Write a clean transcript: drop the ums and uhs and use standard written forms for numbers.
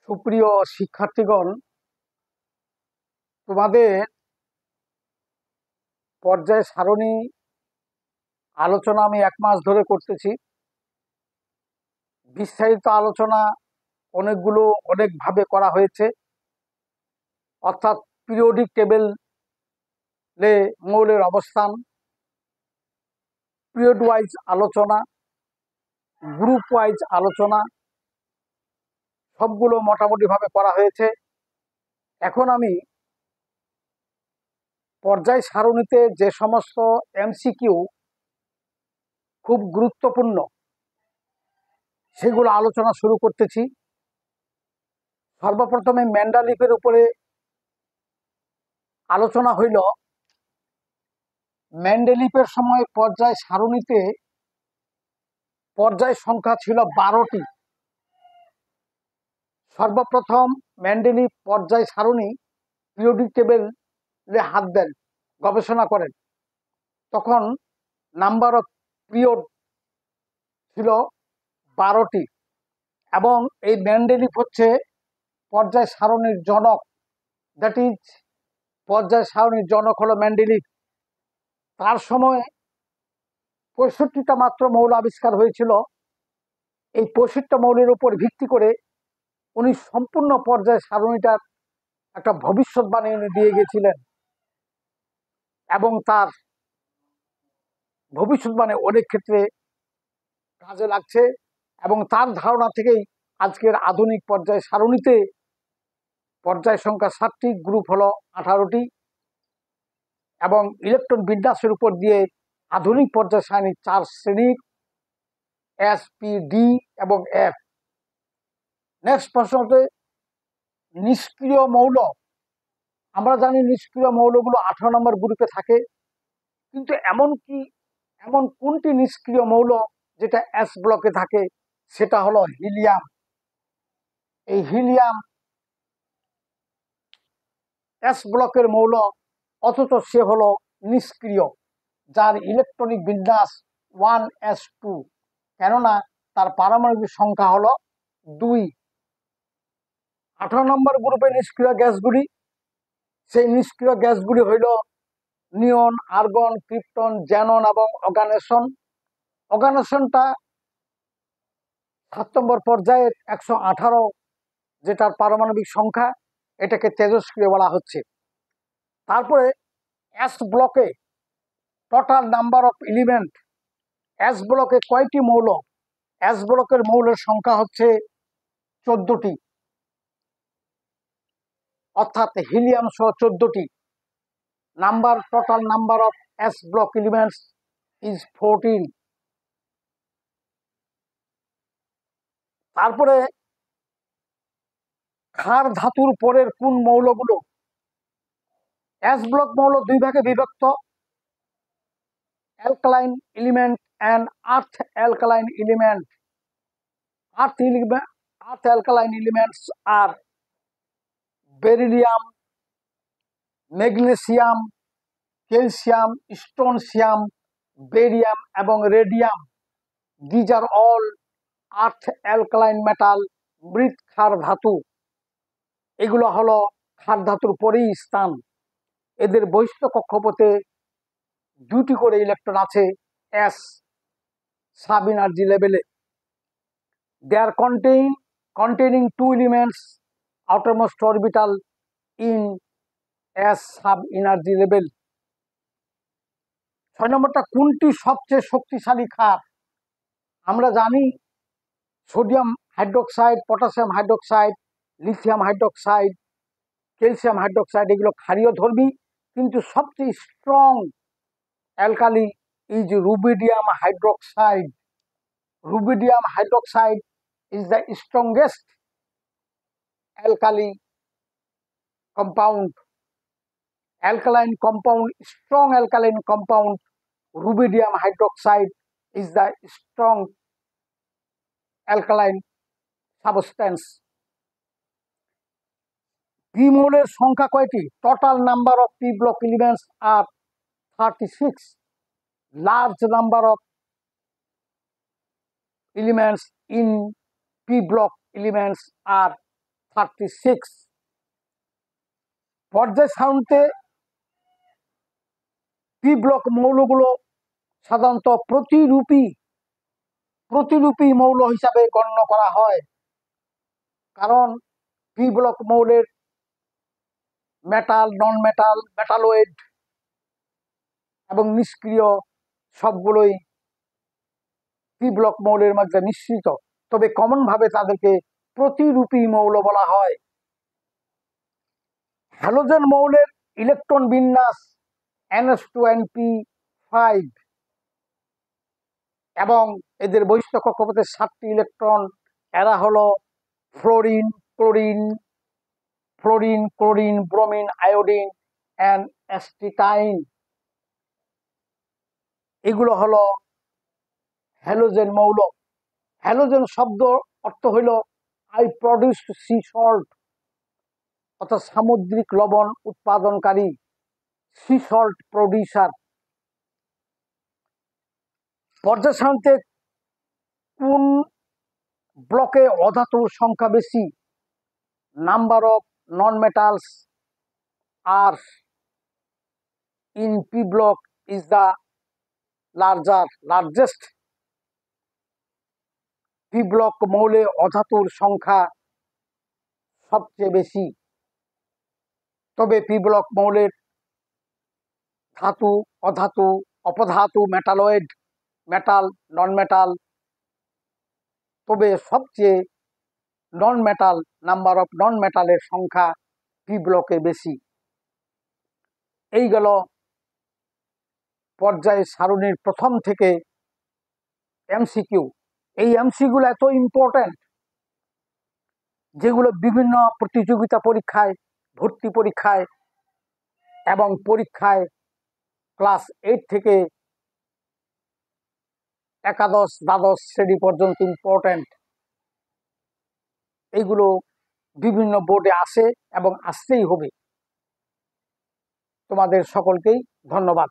সুপ্রিয় শিক্ষার্থীগণ, তোমাদের পর্যায় সারণী আলোচনা আমি 1 মাস ধরে করতেছি। বিস্তারিত আলোচনা অনেকভাবে করা হয়েছে, অর্থাৎ পিরিয়ডিক টেবিলে মৌলের অবস্থান, পিরিয়ড ওয়াইজ আলোচনা, গ্রুপ ওয়াইজ আলোচনা, সবগুলো মোটামুটিভাবে করা হয়েছে। এখন আমি পর্যায় সারণীতে যে সমস্ত এমসিকিউ খুব গুরুত্বপূর্ণ সেগুলো আলোচনা শুরু করতেছি। সর্বপ্রথমে ম্যান্ডালিপের উপরে আলোচনা হইল। ম্যান্ডেলিপের সময় পর্যায় সারণীতে পর্যায় সংখ্যা ছিল 12টি। সর্বপ্রথম ম্যান্ডেলিপ পর্যায় সারণী পিরিয়ডিক টেবিলে হাত দেন, গবেষণা করেন। তখন নাম্বার অফ পিরিয়ড ছিল 12টি এবং এই ম্যান্ডেলিপ হচ্ছে পর্যায় সারণীর জনক। দ্যাট ইজ, পর্যায় সারণীর জনক হলো ম্যান্ডেলিপ। তার সময় 65টা মাত্র মৌল আবিষ্কার হয়েছিল। এই 65টা মৌলের উপর ভিত্তি করে উনি সম্পূর্ণ পর্যায় সারণীটার একটা ভবিষ্যৎবাণী উনি দিয়ে গেছিলেন এবং তার ভবিষ্যৎবাণী অনেক ক্ষেত্রে কাজে লাগছে এবং তার ধারণা থেকেই আজকের আধুনিক পর্যায় সারণীতে পর্যায় সংখ্যা 7টি, গ্রুপ হলো 18টি এবং ইলেকট্রন বিন্যাসের উপর দিয়ে আধুনিক পর্যায় সারণী 4 শ্রেণীর, এস, পি, ডি এবং এফ। নেক্সট প্রশ্ন হচ্ছে নিষ্ক্রিয় মৌল। আমরা জানি নিষ্ক্রিয় মৌলগুলো 18 নম্বর গ্রুপে থাকে, কিন্তু এমন কোনটি নিষ্ক্রিয় মৌল যেটা এস ব্লকে থাকে? সেটা হলো হিলিয়াম। এই হিলিয়াম এস ব্লকের মৌল, অথচ সে হলো নিষ্ক্রিয়, যার ইলেকট্রনিক বিন্যাস 1s2, কেননা তার পারমাণবিক সংখ্যা হলো 2। 18 নম্বর গ্রুপে নিষ্ক্রিয় গ্যাসগুলি, সেই নিষ্ক্রিয় গ্যাসগুলি হইল নিয়ন, আর্গন, ক্রিপ্টন, জ্যানন এবং অর্গানেশন। অর্গানেশনটা 7 নম্বর পর্যায়ের 118, যেটার পারমাণবিক সংখ্যা, এটাকে তেজস্ক্রিয় বলা হচ্ছে। তারপরে এস ব্লকে total number of element, S ব্লকে কয়টি মৌল? এস ব্লকের মৌলের সংখ্যা হচ্ছে 14টি, অর্থাৎ হিলিয়াম সহ 14টি। Total number of s block elements is 14। তারপরে ক্ষার ধাতুর পরের কোন মৌলগুলো? এস ব্লক মৌল 2 ভাগে বিভক্ত: alkaline element and earth alkaline element. Earth alkaline elements আর beryllium, magnesium, calcium, strontium, barium এবং radium. These are all earth alkaline metal, মৃৎ ক্ষার ধাতু। এগুলো হলো ক্ষার ধাতুর পরেই স্থান। এদের বহিস্থ কক্ষপথে 2টি করে ইলেকট্রন আছে, এস সাব এনার্জি লেভেলে। দে আর containing 2 elements outermost orbital in S sub energy level। 6 নম্বরটা কোনটি সবচেয়ে শক্তিশালী ক্ষার? আমরা জানি sodium hydroxide, potassium hydroxide, lithium hydroxide, calcium hydroxide এগুলো ক্ষারীয় ধর্মী, কিন্তু সবচেয়ে strong alkali is rubidium hydroxide. Rubidium hydroxide is the strongest alkali compound, strong alkaline compound. Rubidium hydroxide is the strong alkaline substance. P মৌলের সংখ্যা কয়টি? Total number of P block elements are 36। Large number of elements in P block elements are 36। পর্যায় সারণীতে P block মৌলগুলো সাধারণত প্রতিরূপী মৌল হিসাবে গণ্য করা হয়, কারণ পি ব্লক মৌলের মেটাল, নন মেটাল, মেটালয়েড এবং নিষ্ক্রিয় সবগুলোই পি ব্লক মৌলের মধ্যে মিশ্রিত, তবে কমন ভাবে তাদেরকে প্রতিরূপী মৌল বলা হয়। হ্যালোজেন মৌলের ইলেকট্রন বিন্যাস NH2np5 এবং এদের বহিস্থ কক্ষপথে 7টি ইলেকট্রন। এরা হলো fluorine, chlorine, bromine, iodine and astatine. এগুলো হলো হ্যালোজেন মৌল। হ্যালোজেন শব্দ অর্থ হইল আই প্রডিউসড সি সল্ট, অর্থাৎ সামুদ্রিক লবণ উৎপাদনকারী, সি সল্ট প্রডিউসার। পর্যায় সারণীতে কোন ব্লকে অধাতুর সংখ্যা বেশি? Number of non metals are in p block is the largest. P block মৌলে অধাতুর সংখ্যা সবচেয়ে বেশি, তবে পি ব্লক মৌলের ধাতু, অধাতু, অপধাতু, মেটালয়েড, মেটাল, নন মেটাল, তবে সবচেয়ে non metal, number of non মেটালের সংখ্যা পি ব্লকে বেশি। এই গেল পর্যায় সারণীর প্রথম থেকে এমসিকিউ। এই এমসিকিউগুলো এত ইম্পর্টেন্ট, যেগুলো বিভিন্ন প্রতিযোগিতা পরীক্ষায়, ভর্তি পরীক্ষায় এবং পরীক্ষায় ক্লাস 8 থেকে একাদশ দ্বাদশ শ্রেণী পর্যন্ত ইম্পর্টেন্ট। এইগুলো বিভিন্ন বোর্ডে আসে এবং আসতেই হবে। তোমাদের সকলকেই ধন্যবাদ।